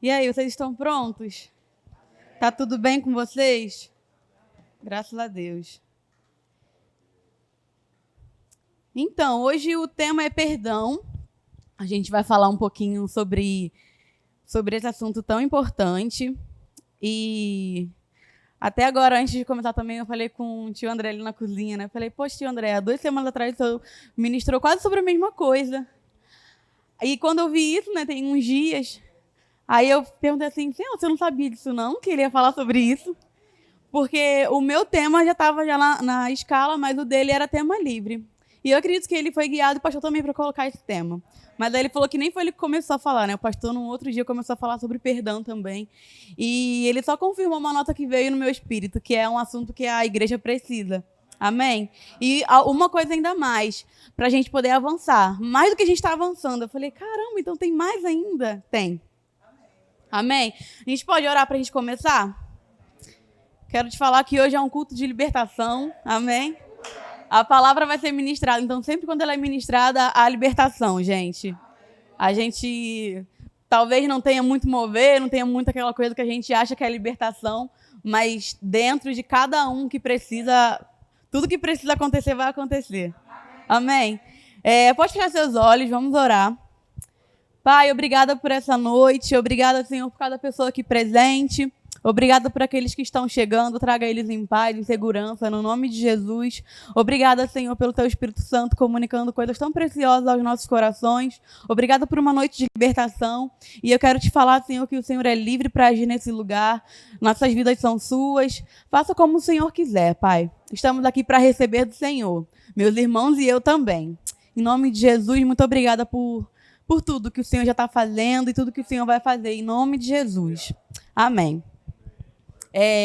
E aí, vocês estão prontos? Tá tudo bem com vocês? Graças a Deus. Então, hoje o tema é perdão. A gente vai falar um pouquinho sobre esse assunto tão importante. E até agora, antes de começar também, eu falei com o tio André ali na cozinha, né? Falei, poxa, tio André, há 2 semanas atrás você ministrou quase sobre a mesma coisa. E quando eu vi isso, né, tem uns dias, aí eu perguntei assim, Senhor, você não sabia disso não? Que ele ia falar sobre isso? Porque o meu tema já estava já na escala, mas o dele era tema livre. E eu acredito que ele foi guiado, e o pastor também, para colocar esse tema. Mas aí ele falou que nem foi ele que começou a falar, né? O pastor, num outro dia, começou a falar sobre perdão também. E ele só confirmou uma nota que veio no meu espírito, que é um assunto que a igreja precisa. Amém? E uma coisa ainda mais, para a gente poder avançar. Mais do que a gente está avançando. Eu falei, caramba, então tem mais ainda? Tem. Amém? A gente pode orar para a gente começar? Quero te falar que hoje é um culto de libertação. Amém? A palavra vai ser ministrada. Então, sempre quando ela é ministrada, há libertação, gente. A gente talvez não tenha muito mover, não tenha muito aquela coisa que a gente acha que é libertação, mas dentro de cada um que precisa, tudo que precisa acontecer vai acontecer. Amém? Pode fechar seus olhos, vamos orar. Pai, obrigada por essa noite. Obrigada, Senhor, por cada pessoa aqui presente. Obrigada por aqueles que estão chegando. Traga eles em paz, em segurança, no nome de Jesus. Obrigada, Senhor, pelo Teu Espírito Santo comunicando coisas tão preciosas aos nossos corações. Obrigada por uma noite de libertação. E eu quero te falar, Senhor, que o Senhor é livre para agir nesse lugar. Nossas vidas são suas. Faça como o Senhor quiser, Pai. Estamos aqui para receber do Senhor. Meus irmãos e eu também. Em nome de Jesus, muito obrigada por tudo que o Senhor já está fazendo e tudo que o Senhor vai fazer. Em nome de Jesus. Amém.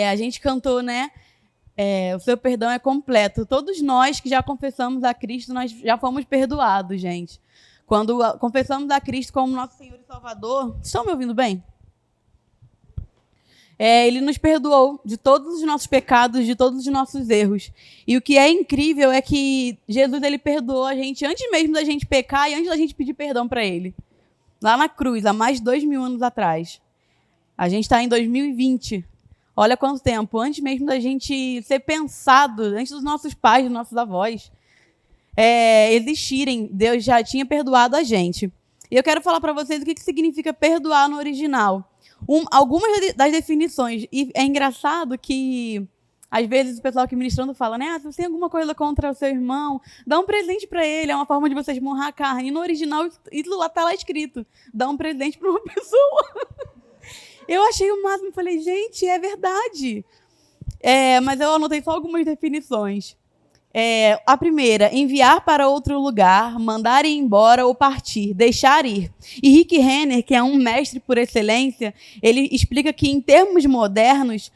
A gente cantou, né? O seu perdão é completo. Todos nós que já confessamos a Cristo, nós já fomos perdoados, gente. Quando confessamos a Cristo como nosso Senhor e Salvador... Estão me ouvindo bem? Ele nos perdoou de todos os nossos pecados, de todos os nossos erros. E o que é incrível é que Jesus ele perdoou a gente antes mesmo da gente pecar e antes da gente pedir perdão para Ele. Lá na cruz, há mais de 2.000 anos atrás. A gente está em 2020. Olha quanto tempo. Antes mesmo da gente ser pensado, antes dos nossos pais, dos nossos avós existirem, Deus já tinha perdoado a gente. E eu quero falar para vocês o que significa perdoar no original. Algumas das definições. E é engraçado que, às vezes, o pessoal aqui ministrando fala, né? Se você tem alguma coisa contra o seu irmão, dá um presente para ele. É uma forma de vocês esmurrar a carne. E no original, isso lá está lá escrito. Dá um presente para uma pessoa. Eu achei o máximo. Falei, gente, é verdade. Mas eu anotei só algumas definições. A primeira, enviar para outro lugar, mandar ir embora ou partir, deixar ir. E Rick Renner, que é um mestre por excelência, ele explica que, em termos modernos,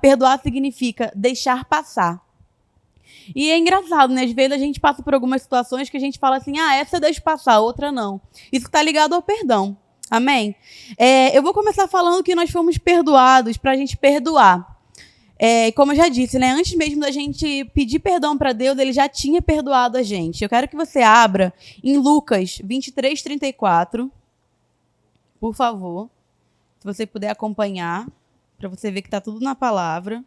perdoar significa deixar passar. E é engraçado, né? Às vezes a gente passa por algumas situações que a gente fala assim, essa eu deixo passar, outra não. Isso está ligado ao perdão. Amém? Eu vou começar falando que nós fomos perdoados para a gente perdoar. Como eu já disse, né? Antes mesmo da gente pedir perdão para Deus, Ele já tinha perdoado a gente. Eu quero que você abra em Lucas 23:34, por favor. Se você puder acompanhar, para você ver que está tudo na palavra.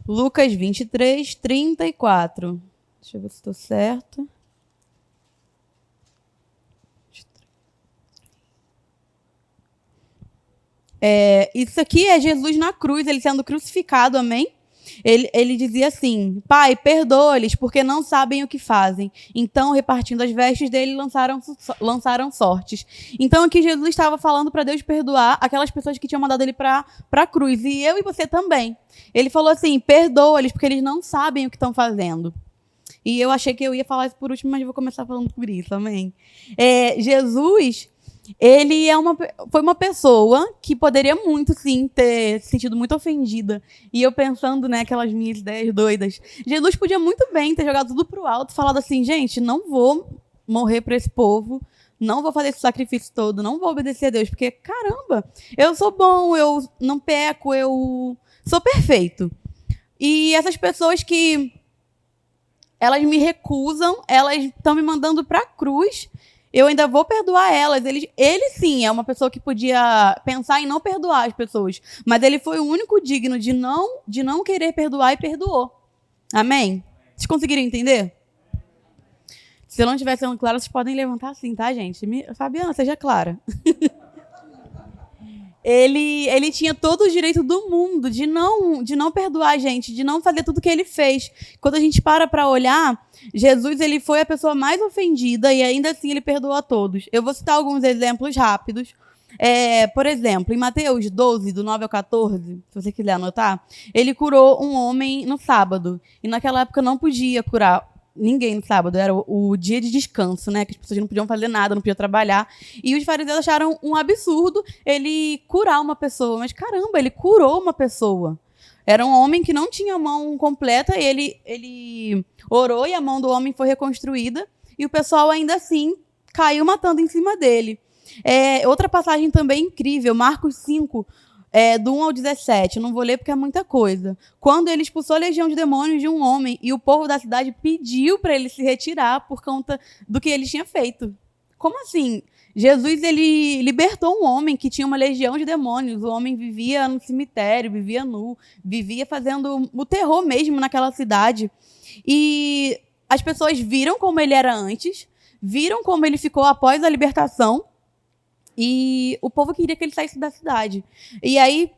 Lucas 23:34. Deixa eu ver se estou certo. Isso aqui é Jesus na cruz, ele sendo crucificado, amém? Ele dizia assim, Pai, perdoa-lhes, porque não sabem o que fazem. Então, repartindo as vestes dele, lançaram sortes. Então, aqui Jesus estava falando para Deus perdoar aquelas pessoas que tinham mandado ele para a cruz. E eu e você também. Ele falou assim, perdoa-lhes, porque eles não sabem o que estão fazendo. E eu achei que eu ia falar isso por último, mas vou começar falando por isso, amém? Jesus... Ele foi uma pessoa que poderia muito, sim, ter se sentido muito ofendida. E eu pensando, né, aquelas minhas ideias doidas. Jesus podia muito bem ter jogado tudo pro alto, falado assim, gente, não vou morrer para esse povo, não vou fazer esse sacrifício todo, não vou obedecer a Deus, porque, caramba, eu sou bom, eu não peco, eu sou perfeito. E essas pessoas que elas me recusam, elas estão me mandando para a cruz, eu ainda vou perdoar elas. Ele sim é uma pessoa que podia pensar em não perdoar as pessoas, mas ele foi o único digno de não querer perdoar e perdoou. Amém? Vocês conseguiram entender? Se eu não estiver sendo clara, vocês podem levantar assim, tá, gente? Fabiana, seja clara. Ele tinha todo o direito do mundo de não perdoar a gente, de não fazer tudo que ele fez. Quando a gente para olhar, Jesus ele foi a pessoa mais ofendida e ainda assim ele perdoou a todos. Eu vou citar alguns exemplos rápidos. Por exemplo, em Mateus 12, do 9 ao 14, se você quiser anotar, ele curou um homem no sábado. E naquela época não podia curar ninguém no sábado, era o dia de descanso, né? Que as pessoas não podiam fazer nada, não podiam trabalhar. E os fariseus acharam um absurdo ele curar uma pessoa. Mas caramba, ele curou uma pessoa. Era um homem que não tinha mão completa, e ele orou e a mão do homem foi reconstruída. E o pessoal ainda assim caiu matando em cima dele. Outra passagem também incrível, Marcos 5, do 1 ao 17, eu não vou ler porque é muita coisa. Quando ele expulsou a legião de demônios de um homem e o povo da cidade pediu para ele se retirar por conta do que ele tinha feito. Como assim? Jesus ele libertou um homem que tinha uma legião de demônios. O homem vivia no cemitério, vivia nu, vivia fazendo o terror mesmo naquela cidade. E as pessoas viram como ele era antes, viram como ele ficou após a libertação. E o povo queria que ele saísse da cidade. E aí,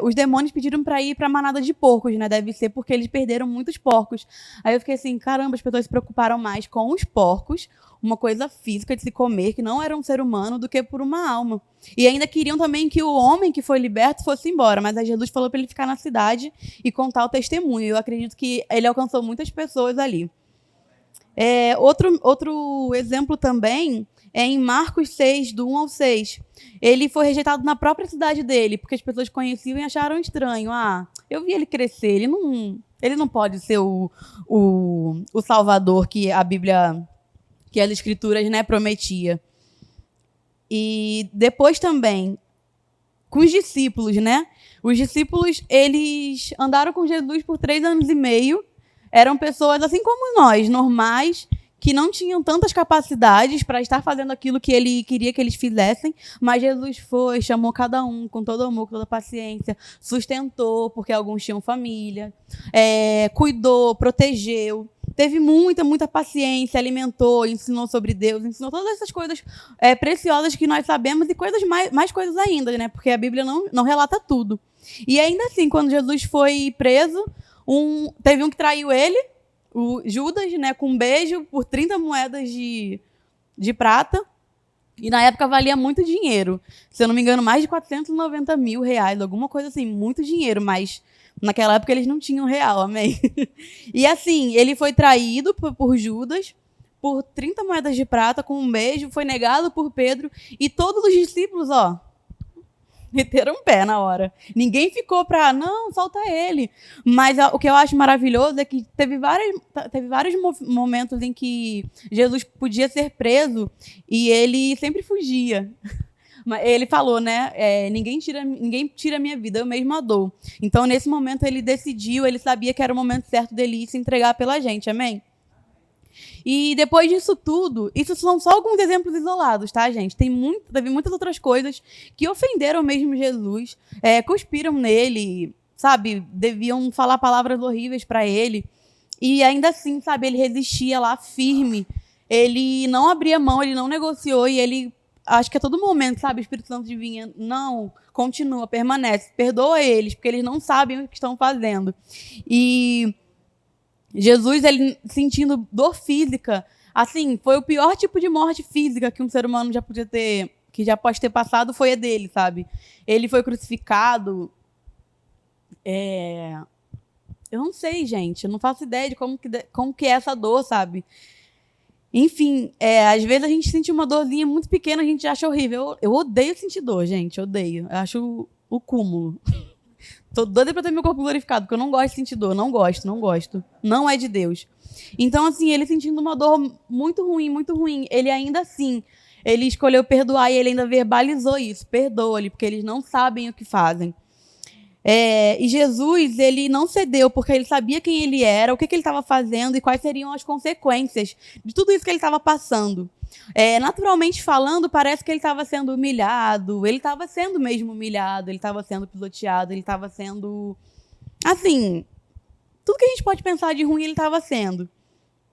os demônios pediram para ir para a manada de porcos, né? Deve ser porque eles perderam muitos porcos. Aí eu fiquei assim, caramba, as pessoas se preocuparam mais com os porcos, uma coisa física de se comer, que não era um ser humano, do que por uma alma. E ainda queriam também que o homem que foi liberto fosse embora. Mas aí Jesus falou para ele ficar na cidade e contar o testemunho. Eu acredito que ele alcançou muitas pessoas ali. Outro exemplo também é em Marcos 6, do 1 ao 6. Ele foi rejeitado na própria cidade dele, porque as pessoas conheciam e acharam estranho. Eu vi ele crescer, ele não pode ser o Salvador que a Bíblia, que as Escrituras, né, prometia. E depois também, com os discípulos, né? Os discípulos, eles andaram com Jesus por 3 anos e meio. Eram pessoas, assim como nós, normais, que não tinham tantas capacidades para estar fazendo aquilo que ele queria que eles fizessem, mas Jesus foi, chamou cada um com todo amor, com toda paciência, sustentou, porque alguns tinham família, cuidou, protegeu, teve muita paciência, alimentou, ensinou sobre Deus, ensinou todas essas coisas preciosas que nós sabemos e mais coisas ainda, né? Porque a Bíblia não relata tudo. E ainda assim, quando Jesus foi preso, teve um que traiu ele, o Judas, né, com um beijo por 30 moedas de prata. E na época valia muito dinheiro. Se eu não me engano, mais de 490 mil reais, alguma coisa assim, muito dinheiro. Mas naquela época eles não tinham real, amém? E assim, ele foi traído por Judas por 30 moedas de prata com um beijo, foi negado por Pedro. E todos os discípulos, meteram um pé na hora. Ninguém ficou não, solta ele. Mas o que eu acho maravilhoso é que teve vários momentos em que Jesus podia ser preso e ele sempre fugia. Ele falou, né? Ninguém tira a minha vida, eu mesmo a dou. Então, nesse momento, ele decidiu, ele sabia que era o momento certo dele ir se entregar pela gente, amém? E depois disso tudo, isso são só alguns exemplos isolados, tá, gente? Teve muitas outras coisas que ofenderam mesmo Jesus, cuspiram nele, sabe? Deviam falar palavras horríveis para ele. E ainda assim, sabe, ele resistia lá firme. Ele não abria mão, ele não negociou e ele, acho que a todo momento, sabe, o Espírito Santo vinha, não, continua, permanece, perdoa eles, porque eles não sabem o que estão fazendo. E Jesus, ele sentindo dor física, assim, foi o pior tipo de morte física que um ser humano já podia ter, que já pode ter passado, foi a dele, sabe? Ele foi crucificado. Eu não sei, gente, eu não faço ideia de como que é essa dor, sabe? Enfim, às vezes a gente sente uma dorzinha muito pequena, a gente acha horrível. Eu odeio sentir dor, gente, odeio. Eu acho o cúmulo. Tô doida pra ter meu corpo glorificado, porque eu não gosto de sentir dor. Não gosto. Não é de Deus. Então, assim, ele sentindo uma dor muito ruim. Ele ainda assim ele escolheu perdoar e ele ainda verbalizou isso. Perdoa-lhe, porque eles não sabem o que fazem. E Jesus, ele não cedeu, porque ele sabia quem ele era, o que ele estava fazendo e quais seriam as consequências de tudo isso que ele estava passando. Naturalmente falando, parece que ele estava sendo humilhado, ele estava sendo mesmo humilhado, ele estava sendo pisoteado, ele estava sendo... Assim, tudo que a gente pode pensar de ruim ele estava sendo.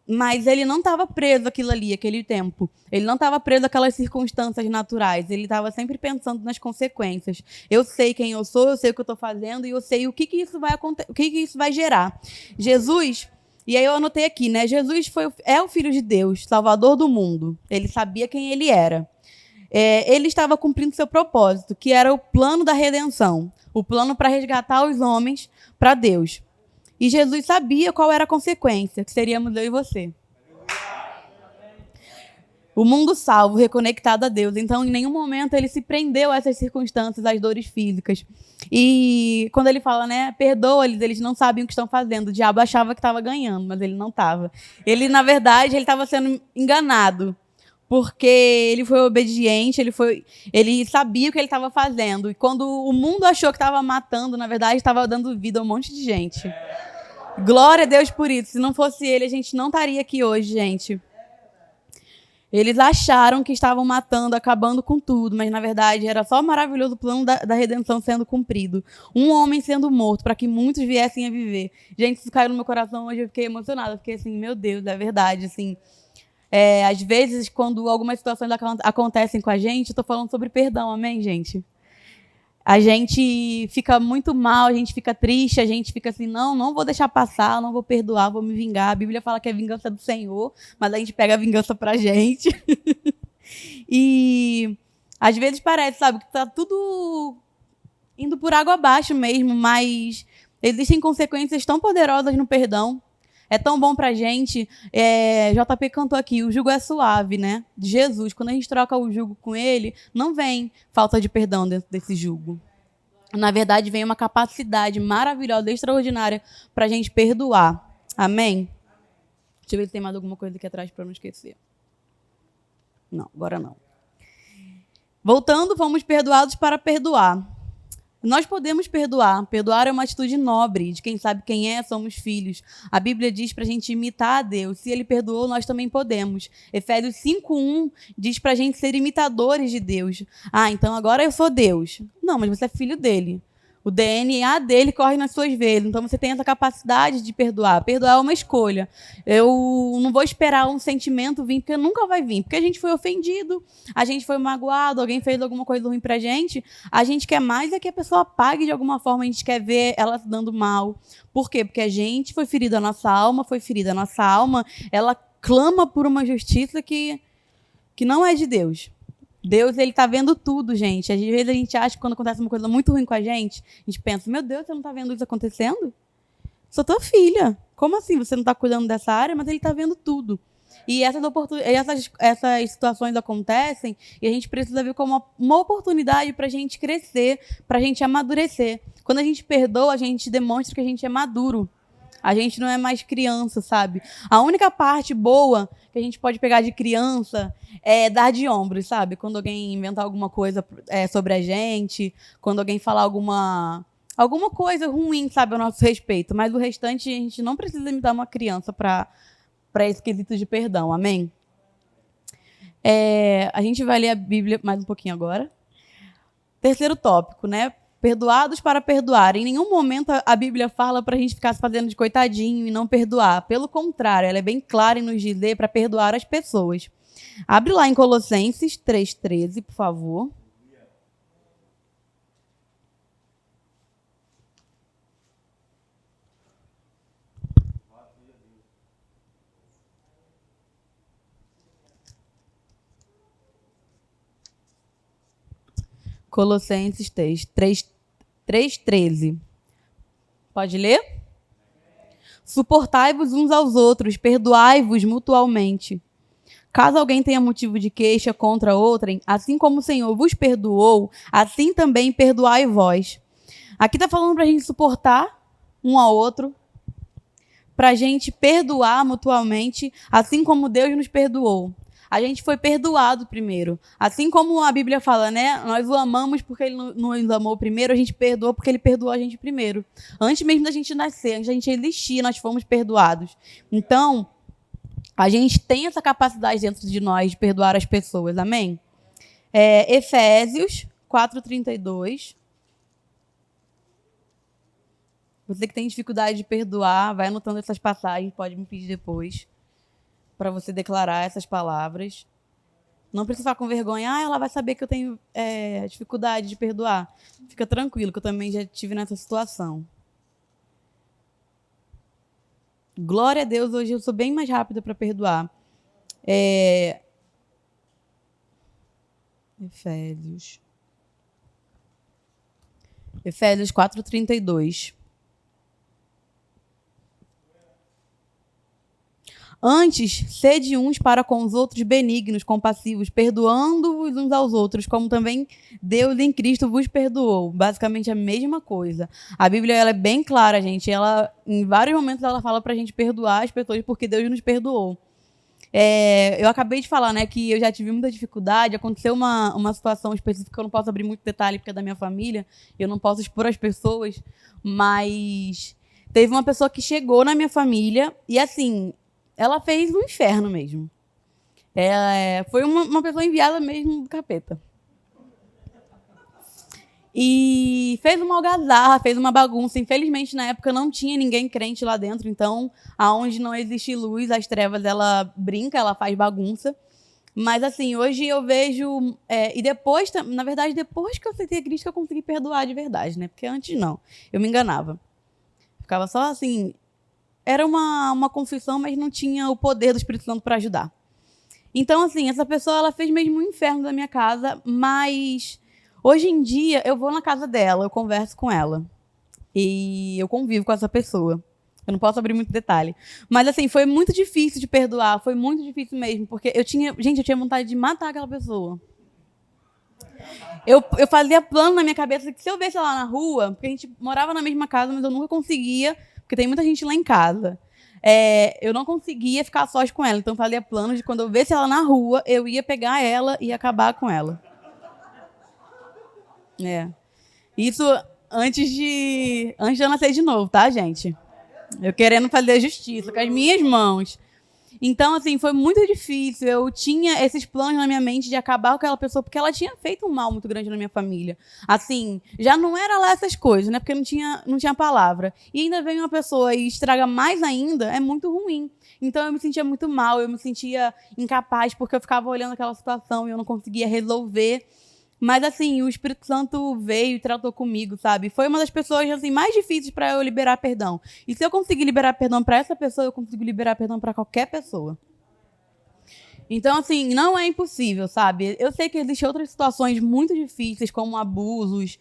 Mas ele não estava preso àquilo ali, aquele tempo. Ele não estava preso àquelas circunstâncias naturais. Ele estava sempre pensando nas consequências. Eu sei quem eu sou, eu sei o que eu estou fazendo e eu sei o que isso vai acontecer, o que isso vai gerar. Jesus, e aí eu anotei aqui, né? Jesus é o Filho de Deus, Salvador do mundo. Ele sabia quem ele era. Ele estava cumprindo seu propósito, que era o plano da redenção, o plano para resgatar os homens para Deus. E Jesus sabia qual era a consequência, que seríamos eu e você. O mundo salvo, reconectado a Deus. Então, em nenhum momento ele se prendeu a essas circunstâncias, às dores físicas. E quando ele fala, né, perdoa-lhes, eles não sabem o que estão fazendo. O diabo achava que estava ganhando, mas ele não estava. Ele, na verdade, ele estava sendo enganado. Porque ele foi obediente, ele sabia o que ele estava fazendo. E quando o mundo achou que estava matando, na verdade, estava dando vida a um monte de gente. Glória a Deus por isso. Se não fosse ele, a gente não estaria aqui hoje, gente. Eles acharam que estavam matando, acabando com tudo, mas na verdade era só o maravilhoso plano da redenção sendo cumprido. Um homem sendo morto para que muitos viessem a viver. Gente, isso caiu no meu coração hoje, eu fiquei emocionada. Fiquei assim, meu Deus, é verdade, assim... às vezes, quando algumas situações acontecem com a gente, eu estou falando sobre perdão, amém, gente? A gente fica muito mal, a gente fica triste, a gente fica assim, não vou deixar passar, não vou perdoar, vou me vingar. A Bíblia fala que é vingança do Senhor, mas a gente pega a vingança pra gente. E às vezes parece, sabe, que tá tudo indo por água abaixo mesmo, mas existem consequências tão poderosas no perdão. É tão bom pra gente. JP cantou aqui, o jugo é suave, né? De Jesus. Quando a gente troca o jugo com ele, não vem falta de perdão dentro desse jugo. Na verdade, vem uma capacidade maravilhosa, extraordinária pra gente perdoar. Amém? Deixa eu ver se tem mais alguma coisa aqui atrás pra eu não esquecer. Não, agora não. Voltando, fomos perdoados para perdoar. Nós podemos perdoar. Perdoar é uma atitude nobre. De quem sabe quem é, somos filhos. A Bíblia diz para a gente imitar a Deus. Se ele perdoou, nós também podemos. Efésios 5:1 diz para a gente ser imitadores de Deus. Então agora eu sou Deus. Não, mas você é filho dele. O DNA dele corre nas suas veias. Então você tem essa capacidade de perdoar. Perdoar é uma escolha. Eu não vou esperar um sentimento vir, porque nunca vai vir. Porque a gente foi ofendido, a gente foi magoado, alguém fez alguma coisa ruim pra gente. A gente quer mais é que a pessoa pague de alguma forma. A gente quer ver ela se dando mal. Por quê? Porque a gente foi ferida, a nossa alma foi ferida. A nossa alma, ela clama por uma justiça que não é de Deus. Deus, ele tá vendo tudo, gente. Às vezes a gente acha que quando acontece uma coisa muito ruim com a gente pensa, meu Deus, você não tá vendo isso acontecendo? Sou tua filha. Como assim você não tá cuidando dessa área? Mas ele tá vendo tudo. E essas situações acontecem e a gente precisa ver como uma oportunidade pra gente crescer, pra gente amadurecer. Quando a gente perdoa, a gente demonstra que a gente é maduro. A gente não é mais criança, sabe? A única parte boa que a gente pode pegar de criança é dar de ombros, sabe? Quando alguém inventar alguma coisa sobre a gente, quando alguém falar alguma coisa ruim, sabe, a nosso respeito. Mas o restante, a gente não precisa imitar uma criança para esse quesito de perdão, amém? A gente vai ler a Bíblia mais um pouquinho agora. Terceiro tópico, né? Perdoados para perdoar. Em nenhum momento a Bíblia fala para a gente ficar se fazendo de coitadinho e não perdoar. Pelo contrário, ela é bem clara em nos dizer para perdoar as pessoas. Abre lá em Colossenses 3:13, por favor. Colossenses 3:13. Pode ler? Suportai-vos uns aos outros, perdoai-vos mutualmente. Caso alguém tenha motivo de queixa contra outrem, assim como o Senhor vos perdoou, assim também perdoai vós. Aqui está falando para a gente suportar um ao outro, para a gente perdoar mutualmente, assim como Deus nos perdoou. a gente foi perdoado primeiro. Assim como a Bíblia fala, né? Nós o amamos porque ele nos amou primeiro, a gente perdoa porque ele perdoou a gente primeiro. Antes mesmo da gente nascer, antes da gente existir, nós fomos perdoados. Então, a gente tem essa capacidade dentro de nós de perdoar as pessoas, amém? Efésios 4:32. Você que tem dificuldade de perdoar, vai anotando essas passagens, pode me pedir depois, para você declarar essas palavras. Não precisa ficar com vergonha. Ela vai saber que eu tenho dificuldade de perdoar. Fica tranquilo, que eu também já estive nessa situação. Glória a Deus, hoje eu sou bem mais rápida para perdoar. Efésios 4:32. Antes, sede uns para com os outros benignos, compassivos, perdoando-vos uns aos outros, como também Deus em Cristo vos perdoou. Basicamente a mesma coisa. A Bíblia ela é bem clara, gente. Ela, em vários momentos ela fala para a gente perdoar as pessoas porque Deus nos perdoou. Eu acabei de falar, né, que eu já tive muita dificuldade. Aconteceu uma situação específica, eu não posso abrir muito detalhe porque é da minha família, eu não posso expor as pessoas, mas teve uma pessoa que chegou na minha família e, assim, ela fez um inferno mesmo. Foi uma pessoa enviada mesmo do capeta. E fez uma algazarra, fez uma bagunça. Infelizmente, na época, não tinha ninguém crente lá dentro. Então, aonde não existe luz, as trevas, ela brinca, ela faz bagunça. Mas, assim, hoje eu vejo... e depois, na verdade, depois que eu aceitei a Cristo, que eu consegui perdoar de verdade, né? Porque antes, não. Eu me enganava. Ficava só, assim... Era uma confissão, mas não tinha o poder do Espírito Santo para ajudar. Então, assim, essa pessoa, ela fez mesmo um inferno da minha casa, mas... Hoje em dia, eu vou na casa dela, eu converso com ela. E eu convivo com essa pessoa. Eu não posso abrir muito detalhe. Mas, assim, foi muito difícil de perdoar. Foi muito difícil mesmo. Porque eu tinha vontade de matar aquela pessoa. Eu fazia plano na minha cabeça que se eu visse ela na rua... Porque a gente morava na mesma casa, mas eu nunca conseguia... Porque tem muita gente lá em casa. Eu não conseguia ficar sós com ela. Então, eu fazia plano de quando eu visse ela na rua, eu ia pegar ela e acabar com ela. Isso antes de eu nascer de novo, tá, gente? Eu querendo fazer justiça com as minhas mãos. Então, assim, foi muito difícil. Eu tinha esses planos na minha mente de acabar com aquela pessoa, porque ela tinha feito um mal muito grande na minha família. Assim, já não era lá essas coisas, né? Porque não tinha palavra. E ainda vem uma pessoa e estraga mais ainda, é muito ruim. Então, eu me sentia muito mal, eu me sentia incapaz, porque eu ficava olhando aquela situação e eu não conseguia resolver. Mas, assim, o Espírito Santo veio e tratou comigo, sabe? Foi uma das pessoas, assim, mais difíceis para eu liberar perdão. E se eu conseguir liberar perdão para essa pessoa, eu consigo liberar perdão para qualquer pessoa. Então, assim, não é impossível, sabe? Eu sei que existem outras situações muito difíceis, como abusos,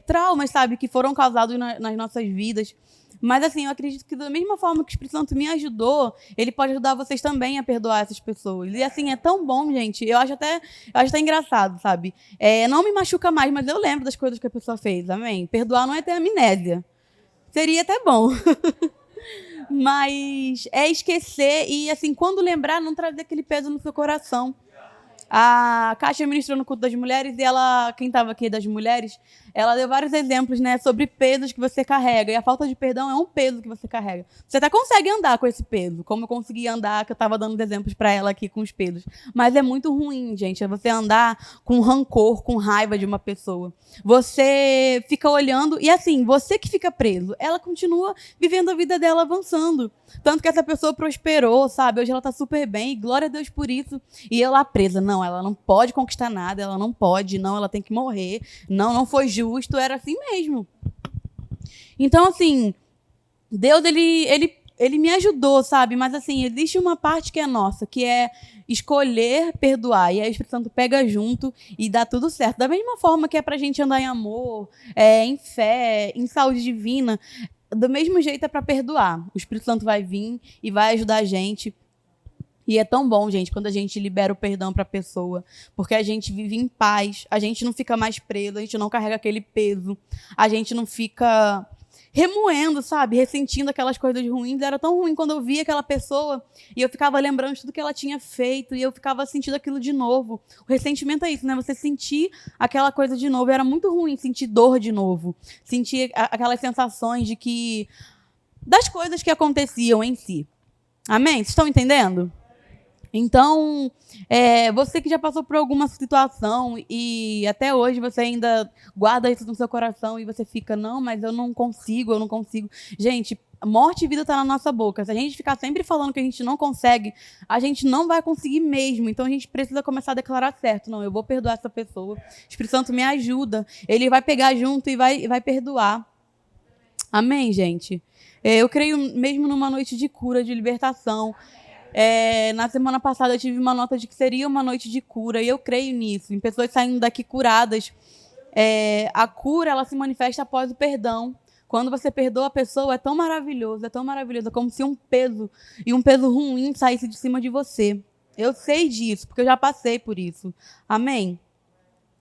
traumas, sabe? Que foram causados nas nossas vidas. Mas, assim, eu acredito que da mesma forma que o Espírito Santo me ajudou, ele pode ajudar vocês também a perdoar essas pessoas. E, assim, é tão bom, gente. Eu acho até engraçado, sabe? Não me machuca mais, mas eu lembro das coisas que a pessoa fez, amém? Perdoar não é ter amnésia. Seria até bom. Mas é esquecer e, assim, quando lembrar, não trazer aquele peso no seu coração. A Kátia ministrou no culto das mulheres e quem estava aqui das mulheres, ela deu vários exemplos, né, sobre pesos que você carrega. E a falta de perdão é um peso que você carrega. Você até consegue andar com esse peso, como eu consegui andar, que eu estava dando exemplos para ela aqui com os pesos. Mas é muito ruim, gente, é você andar com rancor, com raiva de uma pessoa. Você fica olhando e, assim, você que fica preso, ela continua vivendo a vida dela avançando. Tanto que essa pessoa prosperou, sabe? Hoje ela está super bem, e glória a Deus por isso. E eu lá presa, não, ela não pode conquistar nada, ela não pode, não, ela tem que morrer, não foi justo, era assim mesmo. Então, assim, Deus, ele me ajudou, sabe? Mas, assim, existe uma parte que é nossa, que é escolher perdoar. E aí o Espírito Santo pega junto e dá tudo certo. Da mesma forma que é pra gente andar em amor, em fé, em saúde divina, do mesmo jeito é para perdoar. O Espírito Santo vai vir e vai ajudar a gente. E é tão bom, gente, quando a gente libera o perdão para a pessoa, porque a gente vive em paz, a gente não fica mais preso, a gente não carrega aquele peso, a gente não fica remoendo, sabe? Ressentindo aquelas coisas ruins. Era tão ruim quando eu via aquela pessoa e eu ficava lembrando de tudo que ela tinha feito e eu ficava sentindo aquilo de novo. O ressentimento é isso, né? Você sentir aquela coisa de novo. Era muito ruim sentir dor de novo. Sentir aquelas sensações de que... das coisas que aconteciam em si. Amém? Vocês estão entendendo? Então, você que já passou por alguma situação e até hoje você ainda guarda isso no seu coração e você fica, não, mas eu não consigo. Gente, morte e vida está na nossa boca. Se a gente ficar sempre falando que a gente não consegue, a gente não vai conseguir mesmo. Então, a gente precisa começar a declarar certo. Não, eu vou perdoar essa pessoa. O Espírito Santo me ajuda. Ele vai pegar junto e vai perdoar. Amém, gente? Eu creio mesmo numa noite de cura, de libertação. Na semana passada eu tive uma nota de que seria uma noite de cura, e eu creio nisso, em pessoas saindo daqui curadas. A cura, ela se manifesta após o perdão. Quando você perdoa a pessoa, é tão maravilhoso, como se um peso ruim saísse de cima de você. Eu sei disso, porque eu já passei por isso. Amém?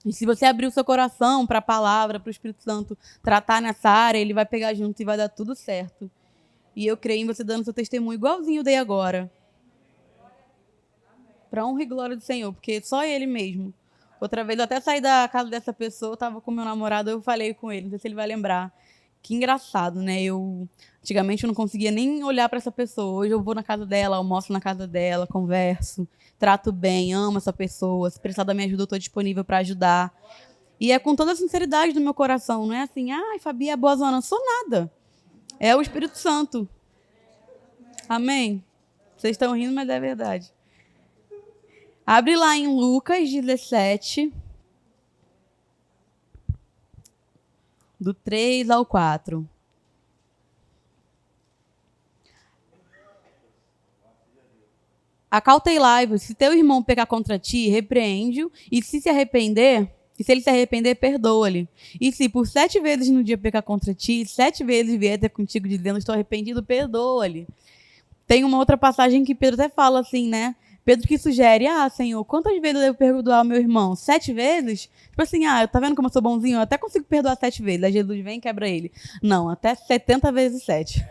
E se você abrir o seu coração para a palavra, para o Espírito Santo tratar nessa área, ele vai pegar junto e vai dar tudo certo. E eu creio em você dando seu testemunho igualzinho eu dei agora. Para honra e glória do Senhor, porque só Ele mesmo. Outra vez, eu até saí da casa dessa pessoa, eu estava com meu namorado, eu falei com ele, não sei se ele vai lembrar. Que engraçado, né? Antigamente eu não conseguia nem olhar para essa pessoa. Hoje eu vou na casa dela, almoço na casa dela, converso, trato bem, amo essa pessoa. Se precisar da minha ajuda, eu estou disponível para ajudar. E é com toda a sinceridade do meu coração, não é assim, ai, Fabi é boazona, não sou nada. É o Espírito Santo. Amém? Vocês estão rindo, mas é verdade. Abre lá em Lucas 17, do 3 ao 4. Acautelai-vos, se teu irmão pecar contra ti, repreende-o, e se ele se arrepender, perdoa-lhe. E se por 7 vezes no dia pecar contra ti, 7 vezes vier ter contigo dizendo, estou arrependido, perdoa-lhe. Tem uma outra passagem que Pedro até fala assim, né? Pedro que sugere, Senhor, quantas vezes eu devo perdoar o meu irmão? 7 vezes? Tipo assim, tá vendo como eu sou bonzinho? Eu até consigo perdoar 7 vezes. Aí Jesus vem e quebra ele. Não, até 70 vezes 7.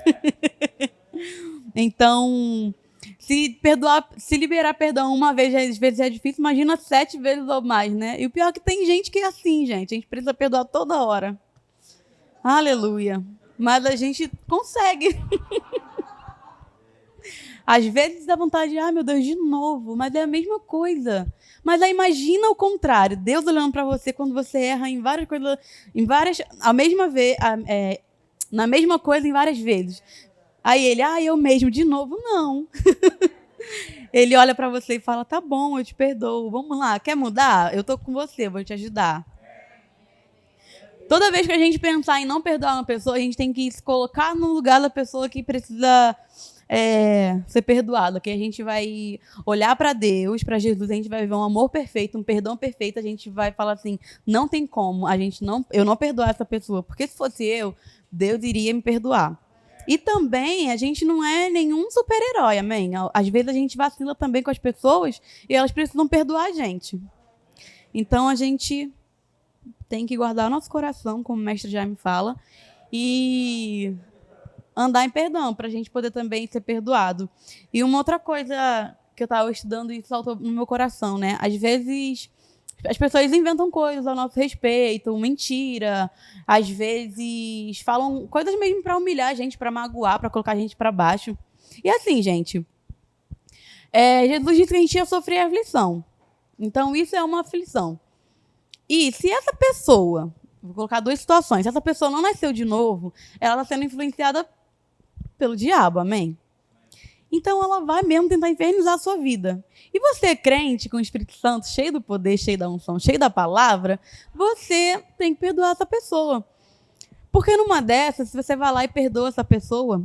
Então, se liberar perdão uma vez, às vezes é difícil, imagina 7 vezes ou mais, né? E o pior é que tem gente que é assim, gente. A gente precisa perdoar toda hora. Aleluia. Mas a gente consegue. Às vezes dá vontade de, meu Deus, de novo, mas é a mesma coisa. Mas aí imagina o contrário, Deus olhando para você quando você erra em várias coisas, na mesma coisa em várias vezes. Aí ele, eu mesmo, de novo, não. Ele olha para você e fala, tá bom, eu te perdoo, vamos lá, quer mudar? Eu tô com você, vou te ajudar. Toda vez que a gente pensar em não perdoar uma pessoa, a gente tem que se colocar no lugar da pessoa que precisa ser perdoado, que a gente vai olhar para Deus, para Jesus, a gente vai ver um amor perfeito, um perdão perfeito, a gente vai falar assim, não tem como, eu não perdoar essa pessoa, porque se fosse eu, Deus iria me perdoar. E também, a gente não é nenhum super-herói, amém? Às vezes a gente vacila também com as pessoas e elas precisam perdoar a gente. Então, a gente tem que guardar o nosso coração, como o mestre já me fala, e andar em perdão, para a gente poder também ser perdoado. E uma outra coisa que eu estava estudando e saltou no meu coração, né? Às vezes as pessoas inventam coisas a nosso respeito, mentira, às vezes falam coisas mesmo para humilhar a gente, para magoar, para colocar a gente para baixo. E assim, gente, Jesus disse que a gente ia sofrer aflição. Então, isso é uma aflição. E se essa pessoa, vou colocar 2 situações, se essa pessoa não nasceu de novo, ela está sendo influenciada pelo diabo, amém? Então ela vai mesmo tentar infernizar a sua vida. E você, crente, com o Espírito Santo, cheio do poder, cheio da unção, cheio da palavra, você tem que perdoar essa pessoa. Porque numa dessas, se você vai lá e perdoa essa pessoa,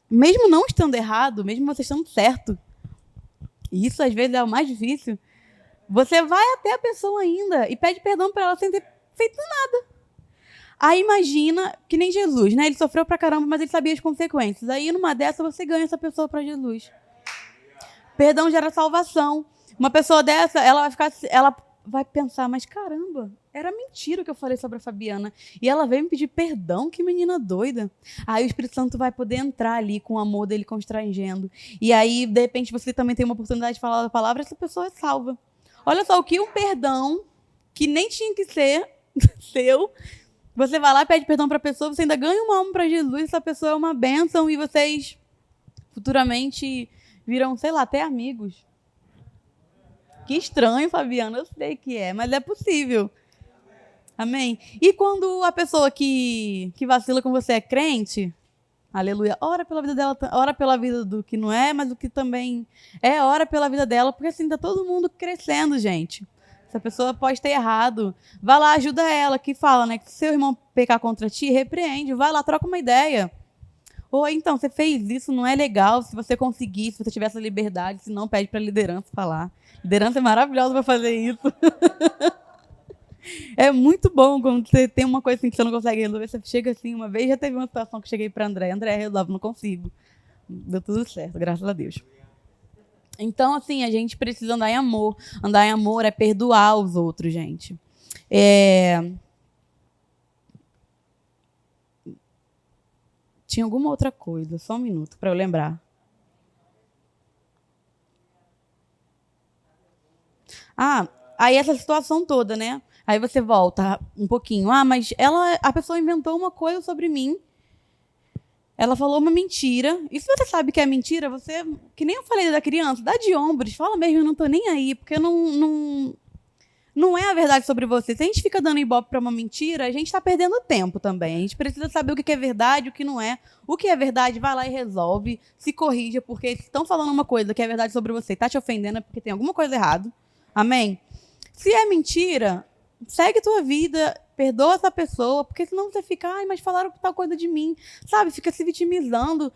mesmo não estando errado, mesmo você estando certo, e isso às vezes é o mais difícil, você vai até a pessoa ainda e pede perdão para ela sem ter feito nada. Aí imagina, que nem Jesus, né? Ele sofreu pra caramba, mas ele sabia as consequências. Aí numa dessa você ganha essa pessoa para Jesus. Perdão gera salvação. Uma pessoa dessa, ela vai pensar, mas caramba, Era mentira o que eu falei sobre a Fabiana. E ela veio me pedir perdão, que menina doida. Aí o Espírito Santo vai poder entrar ali com o amor dele constrangendo. E aí, de repente, você também tem uma oportunidade de falar a palavra, essa pessoa é salva. Olha só, o que um perdão, que nem tinha que ser seu, você vai lá, pede perdão para a pessoa, você ainda ganha uma alma para Jesus, essa pessoa é uma bênção e vocês futuramente viram, sei lá, até amigos. Que estranho, Fabiana, eu sei que é, mas é possível. Amém? E quando a pessoa que vacila com você é crente, aleluia, ora pela vida dela, ora pela vida do que não é, mas o que também é, ora pela vida dela, porque assim, tá todo mundo crescendo, gente. Essa pessoa pode ter errado. Vai lá, ajuda ela, que fala, né? Que se seu irmão pecar contra ti, repreende. Vai lá, troca uma ideia. Ou então, você fez isso, não é legal. Se você conseguir, se você tiver essa liberdade, se não, pede pra liderança falar. Liderança é maravilhosa pra fazer isso. É muito bom quando você tem uma coisa assim que você não consegue resolver. Você chega assim, uma vez já teve uma situação que eu cheguei para André. André, resolve, não consigo. Deu tudo certo, graças a Deus. Então, assim, a gente precisa andar em amor. Andar em amor é perdoar os outros, gente. Tinha alguma outra coisa, só um minuto para eu lembrar. Ah, aí essa situação toda, né? Aí você volta um pouquinho. Ah, mas a pessoa inventou uma coisa sobre mim. Ela falou uma mentira. E se você sabe que é mentira, você, que nem eu falei da criança, dá de ombros, fala mesmo, eu não tô nem aí, porque não é a verdade sobre você. Se a gente fica dando ibope para uma mentira, a gente está perdendo tempo também. A gente precisa saber o que é verdade, o que não é. O que é verdade, vai lá e resolve, se corrija, porque se estão falando uma coisa que é verdade sobre você e está te ofendendo, é porque tem alguma coisa errada. Amém? Se é mentira, segue tua vida, perdoa essa pessoa, porque senão você fica, ai, mas falaram tal coisa de mim, sabe? Fica se vitimizando.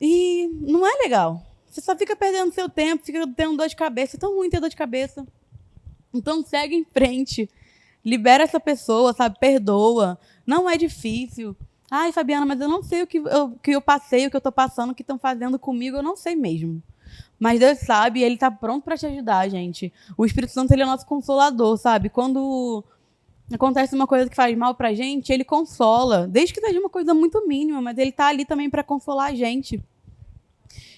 E não é legal. Você só fica perdendo seu tempo, fica tendo dor de cabeça. É tão ruim ter dor de cabeça. Então segue em frente. Libera essa pessoa, sabe? Perdoa. Não é difícil. Ai, Fabiana, mas eu não sei o que eu passei, o que eu estou passando, o que estão fazendo comigo, eu não sei mesmo. Mas Deus sabe e Ele está pronto para te ajudar, gente. O Espírito Santo, ele é nosso consolador, sabe? Quando acontece uma coisa que faz mal pra gente, Ele consola. Desde que seja uma coisa muito mínima, mas Ele está ali também para consolar a gente.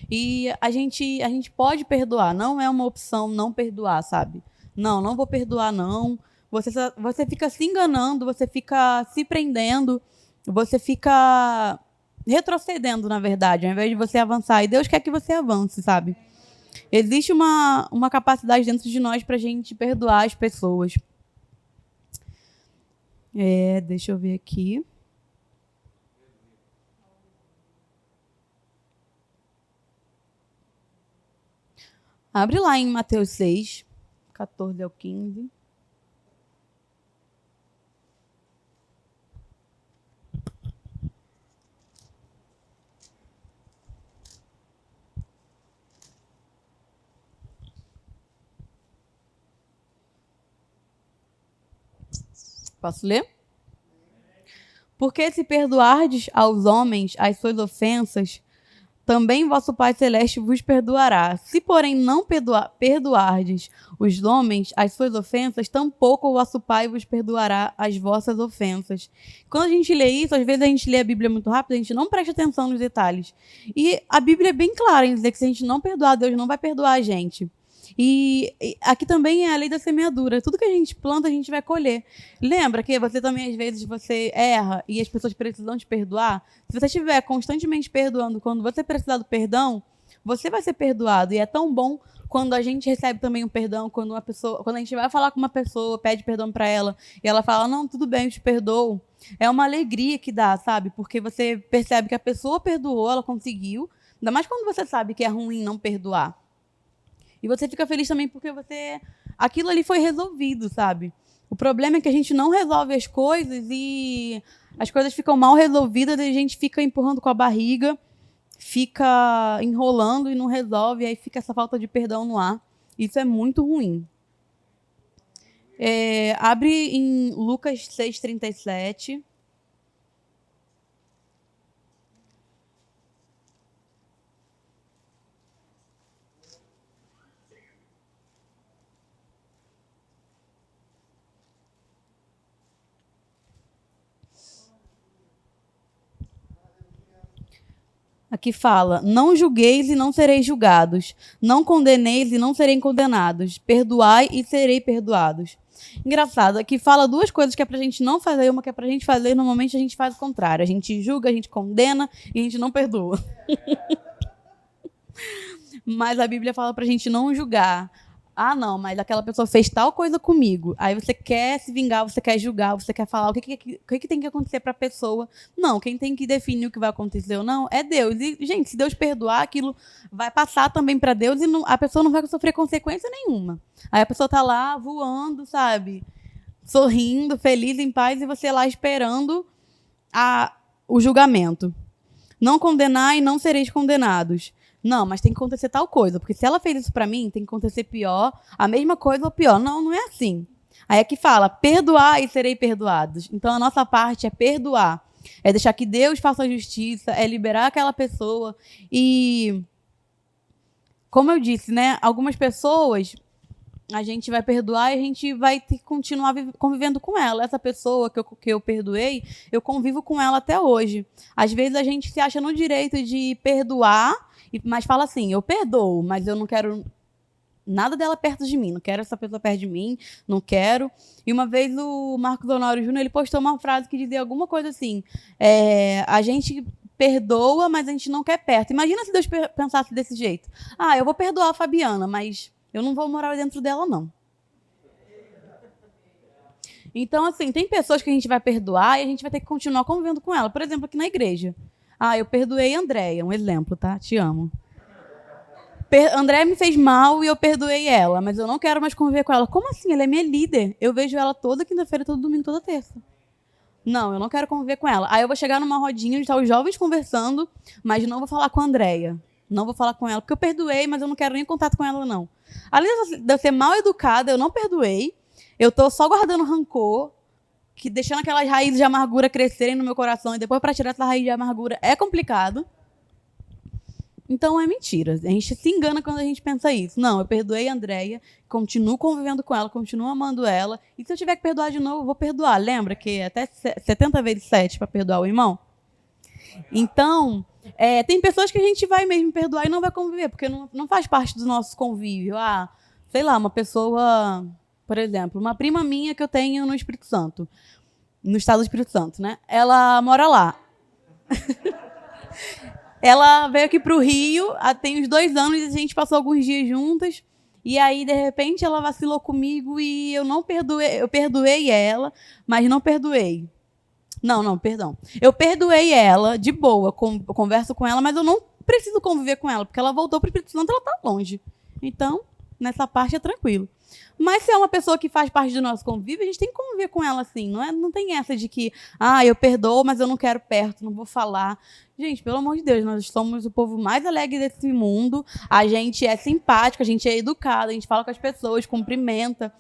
E a gente pode perdoar, não é uma opção não perdoar, sabe? Não, não vou perdoar, não. Você fica se enganando, você fica se prendendo, você fica retrocedendo, na verdade, ao invés de você avançar. E Deus quer que você avance, sabe? Existe uma capacidade dentro de nós pra gente perdoar as pessoas. Deixa eu ver aqui. Abre lá em Mateus 6, 14 ao 15. Posso ler? Porque se perdoardes aos homens as suas ofensas, também vosso Pai Celeste vos perdoará. Se, porém, não perdoardes os homens as suas ofensas, tampouco o vosso Pai vos perdoará as vossas ofensas. Quando a gente lê isso, às vezes a gente lê a Bíblia muito rápido, a gente não presta atenção nos detalhes. E a Bíblia é bem clara em dizer que se a gente não perdoar, Deus não vai perdoar a gente. E aqui também é a lei da semeadura. Tudo que a gente planta, a gente vai colher. Lembra que você também, às vezes, você erra e as pessoas precisam te perdoar? Se você estiver constantemente perdoando quando você precisar do perdão, você vai ser perdoado. E é tão bom quando a gente recebe também um perdão, quando a gente vai falar com uma pessoa, pede perdão para ela, e ela fala, não, tudo bem, eu te perdoo. É uma alegria que dá, sabe? Porque você percebe que a pessoa perdoou, ela conseguiu. Ainda mais quando você sabe que é ruim não perdoar. E você fica feliz também porque aquilo ali foi resolvido, sabe? O problema é que a gente não resolve as coisas e as coisas ficam mal resolvidas e a gente fica empurrando com a barriga, fica enrolando e não resolve, e aí fica essa falta de perdão no ar. Isso é muito ruim. Abre em Lucas 6,37. Aqui fala: não julgueis e não sereis julgados. Não condeneis e não sereis condenados. Perdoai e serei perdoados. Engraçado, aqui fala duas coisas que é pra gente não fazer, uma que é pra gente fazer, e normalmente a gente faz o contrário. A gente julga, a gente condena e a gente não perdoa. Mas a Bíblia fala pra gente não julgar. Ah, não, mas aquela pessoa fez tal coisa comigo. Aí você quer se vingar, você quer julgar, você quer falar o que tem que acontecer para a pessoa. Não, quem tem que definir o que vai acontecer ou não é Deus. E, gente, se Deus perdoar, aquilo vai passar também para Deus e não, a pessoa não vai sofrer consequência nenhuma. Aí a pessoa tá lá voando, sabe? Sorrindo, feliz, em paz, e você lá esperando o julgamento. Não condenar e não sereis condenados. Não, mas tem que acontecer tal coisa, porque se ela fez isso pra mim, tem que acontecer pior, a mesma coisa ou pior. Não, não é assim. Aí é que fala: perdoar e serei perdoados. Então a nossa parte é perdoar, é deixar que Deus faça a justiça, é liberar aquela pessoa. E, como eu disse, né, algumas pessoas a gente vai perdoar e a gente vai ter que continuar convivendo com ela. Essa pessoa que eu perdoei, eu convivo com ela até hoje. Às vezes a gente se acha no direito de perdoar, mas fala assim: eu perdoo, mas eu não quero nada dela perto de mim, não quero essa pessoa perto de mim, não quero. E uma vez o Marcos Honório Júnior, ele postou uma frase que dizia alguma coisa assim: a gente perdoa, mas a gente não quer perto. Imagina se Deus pensasse desse jeito: eu vou perdoar a Fabiana, mas eu não vou morar dentro dela, não. Então, assim, tem pessoas que a gente vai perdoar e a gente vai ter que continuar convivendo com ela. Por exemplo, aqui na igreja. Eu perdoei a Andréia, um exemplo, tá? Te amo. Andréia me fez mal e eu perdoei ela, mas eu não quero mais conviver com ela. Como assim? Ela é minha líder. Eu vejo ela toda quinta-feira, todo domingo, toda terça. Não, eu não quero conviver com ela. Aí eu vou chegar numa rodinha onde estão os jovens conversando, mas não vou falar com a Andréia. Não vou falar com ela, porque eu perdoei, mas eu não quero nem contato com ela, não. Além de eu ser mal educada, eu não perdoei. Eu tô só guardando rancor, deixando aquelas raízes de amargura crescerem no meu coração, e depois para tirar essa raiz de amargura é complicado. Então é mentira. A gente se engana quando a gente pensa isso. Não, eu perdoei a Andréia, continuo convivendo com ela, continuo amando ela, e se eu tiver que perdoar de novo, eu vou perdoar. Lembra que até 70 vezes 7 para perdoar o irmão? Então, tem pessoas que a gente vai mesmo perdoar e não vai conviver, porque não faz parte do nosso convívio. Sei lá, uma pessoa, por exemplo, uma prima minha que eu tenho no Espírito Santo, no estado do Espírito Santo, né? Ela mora lá. Ela veio aqui para o Rio, tem uns 2 anos, e a gente passou alguns dias juntas. E aí, de repente, ela vacilou comigo e eu perdoei ela, mas não perdoei. Não, perdão. Eu perdoei ela, de boa, eu converso com ela, mas eu não preciso conviver com ela, porque ela voltou para o Espírito Santo, ela está longe. Então, nessa parte é tranquilo. Mas se é uma pessoa que faz parte do nosso convívio, a gente tem que conviver com ela assim. Não tem essa de que, eu perdoo, mas eu não quero perto, não vou falar. Gente, pelo amor de Deus, nós somos o povo mais alegre desse mundo. A gente é simpático, a gente é educado, a gente fala com as pessoas, cumprimenta.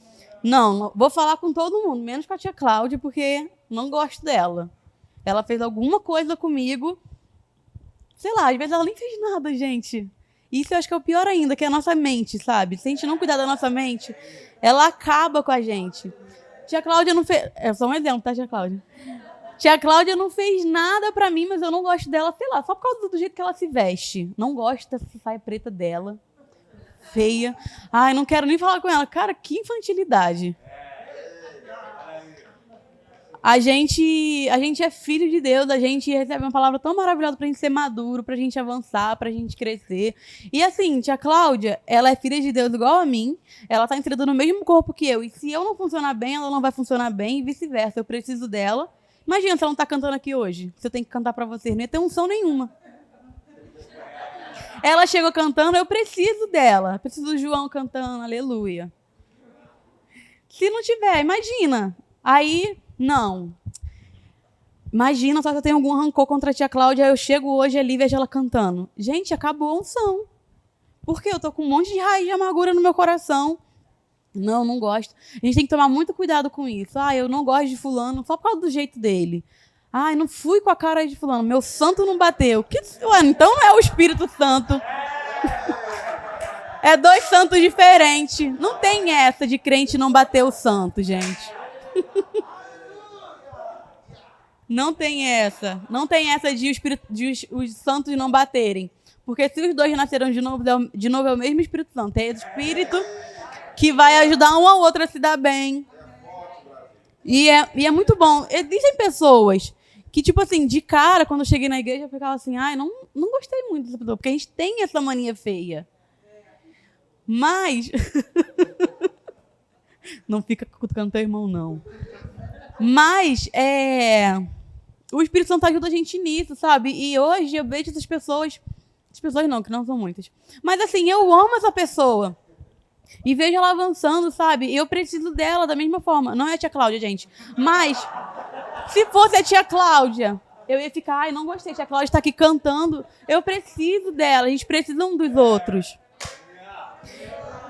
Não, vou falar com todo mundo, menos com a tia Cláudia, porque não gosto dela. Ela fez alguma coisa comigo. Sei lá, às vezes ela nem fez nada, gente. Isso eu acho que é o pior ainda, que é a nossa mente, sabe? Se a gente não cuidar da nossa mente, ela acaba com a gente. Tia Cláudia não fez... É só um exemplo, tá, tia Cláudia? Tia Cláudia não fez nada pra mim, mas eu não gosto dela, sei lá, só por causa do jeito que ela se veste. Não gosto dessa saia preta dela. Feia. Não quero nem falar com ela. Cara, que infantilidade. A gente é filho de Deus, a gente recebe uma palavra tão maravilhosa pra gente ser maduro, pra gente avançar, pra gente crescer. E assim, tia Cláudia, ela é filha de Deus igual a mim, ela tá inserida no mesmo corpo que eu, e se eu não funcionar bem, ela não vai funcionar bem, e vice-versa, eu preciso dela. Imagina se ela não tá cantando aqui hoje, se eu tenho que cantar pra vocês, não ia ter unção nenhuma. Ela chegou cantando, eu preciso dela, preciso do João cantando, aleluia. Se não tiver, imagina, aí... Não. Imagina só que eu tenho algum rancor contra a tia Cláudia, eu chego hoje ali e vejo ela cantando. Gente, acabou a unção. Porque eu tô com um monte de raiz de amargura no meu coração. Não gosto. A gente tem que tomar muito cuidado com isso. Eu não gosto de fulano só por causa do jeito dele. Não fui com a cara de fulano. Meu santo não bateu. Então não é o Espírito Santo. É 2 santos diferentes. Não tem essa de crente não bater o santo, gente. Não tem essa. Não tem essa de os santos não baterem. Porque se os dois nasceram de novo é o mesmo Espírito Santo. É esse Espírito que vai ajudar um ao outro a se dar bem. E é muito bom. Existem pessoas que, tipo assim, de cara, quando eu cheguei na igreja, eu ficava assim, ai, não gostei muito dessa pessoa, porque a gente tem essa mania feia. Mas... não fica cutucando teu irmão, não. Mas, o Espírito Santo ajuda a gente nisso, sabe? E hoje eu vejo essas pessoas não, que não são muitas. Mas assim, eu amo essa pessoa. E vejo ela avançando, sabe? E eu preciso dela da mesma forma. Não é a tia Cláudia, gente. Mas, se fosse a tia Cláudia, eu ia ficar, ai, não gostei, a tia Cláudia está aqui cantando. Eu preciso dela, a gente precisa um dos outros.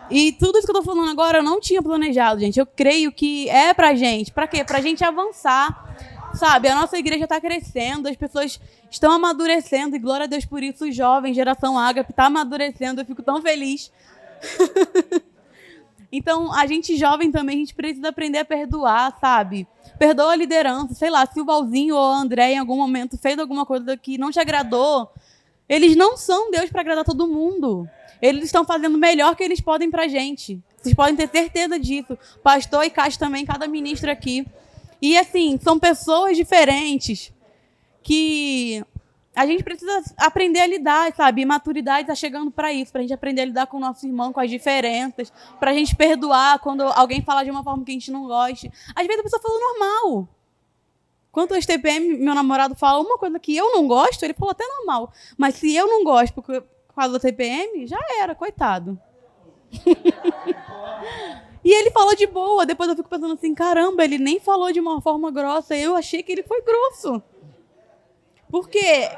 E tudo isso que eu tô falando agora eu não tinha planejado, gente. Eu creio que é pra gente. Pra quê? Pra gente avançar. Sabe, a nossa igreja está crescendo, as pessoas estão amadurecendo, e glória a Deus por isso, os jovens, geração Ágape, está amadurecendo, eu fico tão feliz. Então, a gente jovem também, a gente precisa aprender a perdoar, sabe? Perdoa a liderança, sei lá, se o Valzinho ou a André em algum momento fez alguma coisa que não te agradou, eles não são Deus para agradar todo mundo. Eles estão fazendo o melhor que eles podem pra gente. Vocês podem ter certeza disso. Pastor e Cássio também, cada ministro aqui. E, assim, são pessoas diferentes que a gente precisa aprender a lidar, sabe? E maturidade está chegando para isso, para a gente aprender a lidar com o nosso irmão, com as diferenças, para a gente perdoar quando alguém fala de uma forma que a gente não goste. Às vezes a pessoa fala normal. Quanto ao TPM, meu namorado fala uma coisa que eu não gosto, ele falou até normal. Mas se eu não gosto por causa do TPM, já era, coitado. E ele falou de boa. Depois eu fico pensando assim, caramba, ele nem falou de uma forma grossa. Eu achei que ele foi grosso. Por quê?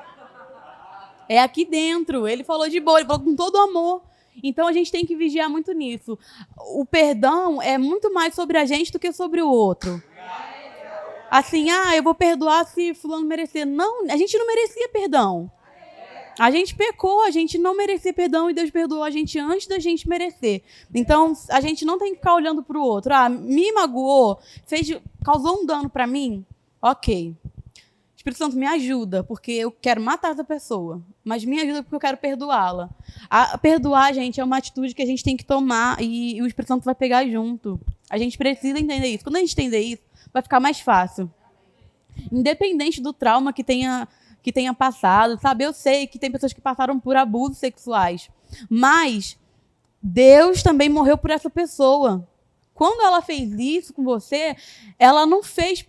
É aqui dentro. Ele falou de boa, ele falou com todo amor. Então a gente tem que vigiar muito nisso. O perdão é muito mais sobre a gente do que sobre o outro. Assim, eu vou perdoar se fulano merecer. Não, a gente não merecia perdão. A gente pecou, a gente não merecia perdão e Deus perdoou a gente antes da gente merecer. Então, a gente não tem que ficar olhando para o outro. Me magoou, causou um dano para mim? Ok. Espírito Santo, me ajuda, porque eu quero matar essa pessoa. Mas me ajuda porque eu quero perdoá-la. Perdoar, gente, é uma atitude que a gente tem que tomar e o Espírito Santo vai pegar junto. A gente precisa entender isso. Quando a gente entender isso, vai ficar mais fácil. Independente do trauma que tenha passado, sabe? Eu sei que tem pessoas que passaram por abusos sexuais, mas Deus também morreu por essa pessoa. Quando ela fez isso com você, ela não fez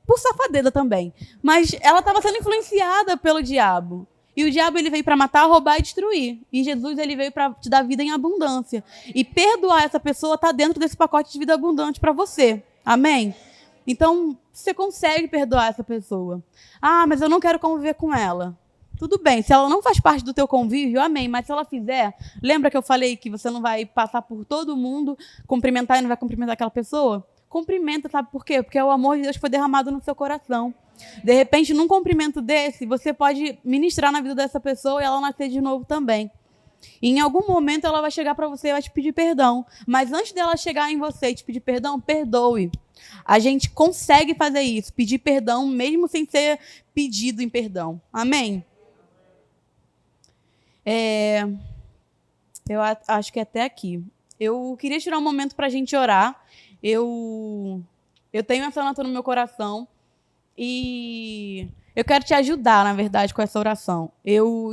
por safadeza também, mas ela estava sendo influenciada pelo diabo. E o diabo ele veio para matar, roubar e destruir. E Jesus ele veio para te dar vida em abundância. E perdoar essa pessoa está dentro desse pacote de vida abundante para você. Amém? Então, você consegue perdoar essa pessoa. Mas eu não quero conviver com ela. Tudo bem, se ela não faz parte do teu convívio, amém. Mas se ela fizer, lembra que eu falei que você não vai passar por todo mundo, cumprimentar e não vai cumprimentar aquela pessoa? Cumprimenta, sabe por quê? Porque o amor de Deus foi derramado no seu coração. De repente, num cumprimento desse, você pode ministrar na vida dessa pessoa e ela nascer de novo também. E em algum momento ela vai chegar para você e vai te pedir perdão. Mas antes dela chegar em você e te pedir perdão, perdoe. A gente consegue fazer isso, pedir perdão mesmo sem ser pedido em perdão. Amém? Eu acho que é até aqui. Eu queria tirar um momento para a gente orar. Eu tenho essa nota no meu coração e eu quero te ajudar, na verdade, com essa oração.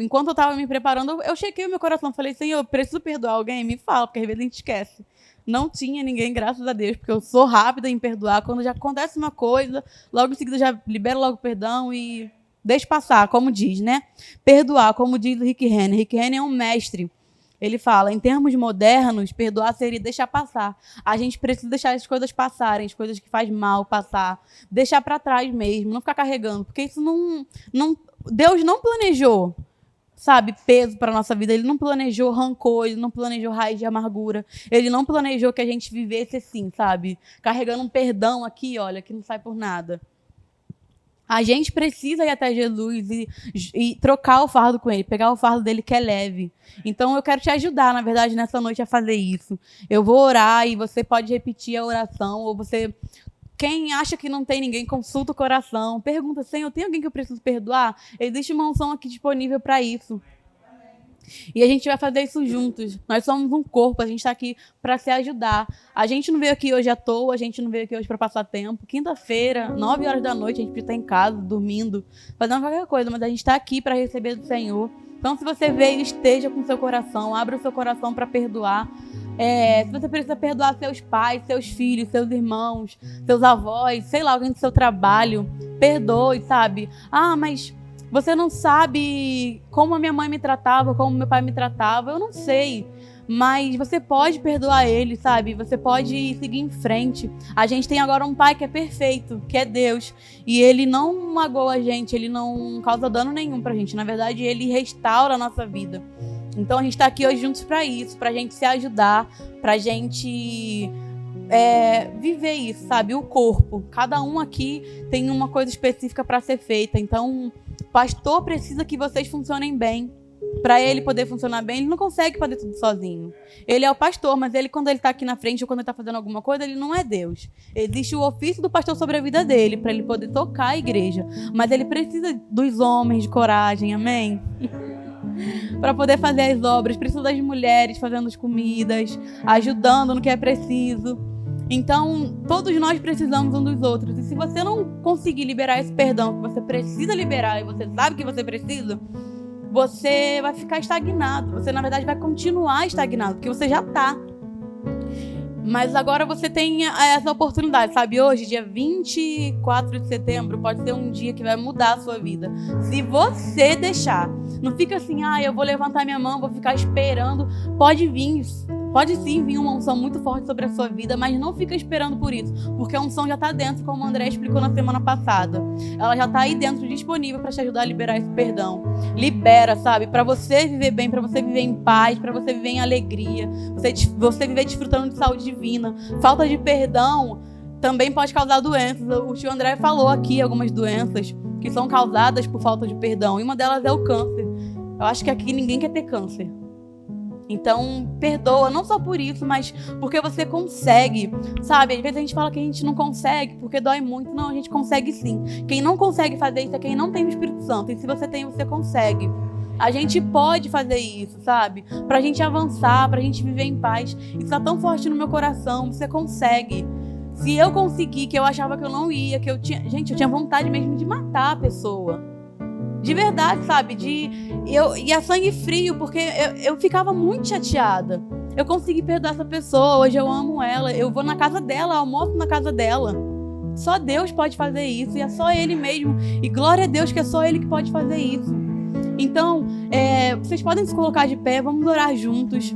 Enquanto eu estava me preparando, eu chequei o meu coração. Falei, Senhor, eu preciso perdoar alguém? Me fala, porque às vezes a gente esquece. Não tinha ninguém, graças a Deus, porque eu sou rápida em perdoar. Quando já acontece uma coisa, logo em seguida já libero logo perdão e deixo passar, como diz, né? Perdoar, como diz o Rick Renner. Rick Renner é um mestre. Ele fala, em termos modernos, perdoar seria deixar passar. A gente precisa deixar as coisas passarem, as coisas que faz mal passar. Deixar para trás mesmo, não ficar carregando. Porque isso Deus não planejou, sabe, peso para a nossa vida. Ele não planejou rancor, ele não planejou raiz de amargura. Ele não planejou que a gente vivesse assim, sabe? Carregando um perdão aqui, olha, que não sai por nada. A gente precisa ir até Jesus e trocar o fardo com ele, pegar o fardo dele que é leve. Então, eu quero te ajudar, na verdade, nessa noite a fazer isso. Eu vou orar e você pode repetir a oração, ou você Quem acha que não tem ninguém, consulta o coração. Pergunta, Senhor, tem alguém que eu preciso perdoar? Existe uma unção aqui disponível para isso. E a gente vai fazer isso juntos. Nós somos um corpo, a gente está aqui para se ajudar. A gente não veio aqui hoje à toa, a gente não veio aqui hoje para passar tempo. Quinta-feira, 9 horas da noite, a gente precisa estar em casa, dormindo, fazendo qualquer coisa, mas a gente está aqui para receber do Senhor. Então, se você veio, esteja com o seu coração, abra o seu coração para perdoar. Se você precisa perdoar seus pais, seus filhos, seus irmãos, seus avós, sei lá, alguém do seu trabalho, perdoe, sabe? Ah, mas você não sabe como a minha mãe me tratava, como meu pai me tratava, eu não sei. Mas você pode perdoar ele, sabe? Você pode seguir em frente. A gente tem agora um pai que é perfeito, que é Deus. E ele não magoa a gente, ele não causa dano nenhum pra gente. Na verdade, ele restaura a nossa vida. Então a gente tá aqui hoje juntos pra isso, pra gente se ajudar, pra gente viver isso, sabe? O corpo. Cada um aqui tem uma coisa específica pra ser feita. Então, o pastor precisa que vocês funcionem bem. Para ele poder funcionar bem, ele não consegue fazer tudo sozinho. Ele é o pastor, mas ele, quando ele está aqui na frente ou quando ele está fazendo alguma coisa, ele não é Deus. Existe o ofício do pastor sobre a vida dele, para ele poder tocar a igreja. Mas ele precisa dos homens de coragem, amém? Para poder fazer as obras, precisa das mulheres fazendo as comidas, ajudando no que é preciso. Então, todos nós precisamos um dos outros. E se você não conseguir liberar esse perdão que você precisa liberar, e você sabe que você precisa, você vai ficar estagnado. Você, na verdade, vai continuar estagnado, porque você já está. Mas agora você tem essa oportunidade, sabe? Hoje, dia 24 de setembro, pode ser um dia que vai mudar a sua vida. Se você deixar. Não fica assim, eu vou levantar minha mão, vou ficar esperando. Pode sim vir uma unção muito forte sobre a sua vida, mas não fica esperando por isso, porque a unção já está dentro, como o André explicou na semana passada. Ela já está aí dentro, disponível para te ajudar a liberar esse perdão. Libera, sabe? Para você viver bem, para você viver em paz, para você viver em alegria, você viver desfrutando de saúde divina. Falta de perdão também pode causar doenças. O tio André falou aqui algumas doenças que são causadas por falta de perdão, e uma delas é o câncer. Eu acho que aqui ninguém quer ter câncer. Então, perdoa, não só por isso, mas porque você consegue, sabe? Às vezes a gente fala que a gente não consegue porque dói muito. Não, a gente consegue sim. Quem não consegue fazer isso é quem não tem o Espírito Santo. E se você tem, você consegue. A gente pode fazer isso, sabe? Pra gente avançar, pra gente viver em paz. Isso tá tão forte no meu coração, você consegue. Se eu conseguir, que eu achava que eu não ia, que eu tinha... Gente, eu tinha vontade mesmo de matar a pessoa. De verdade, sabe? E a sangue frio, porque eu ficava muito chateada. Eu consegui perdoar essa pessoa, hoje eu amo ela, eu vou na casa dela, almoço na casa dela. Só Deus pode fazer isso, e é só Ele mesmo. E glória a Deus que é só Ele que pode fazer isso. Então, vocês podem se colocar de pé, vamos orar juntos.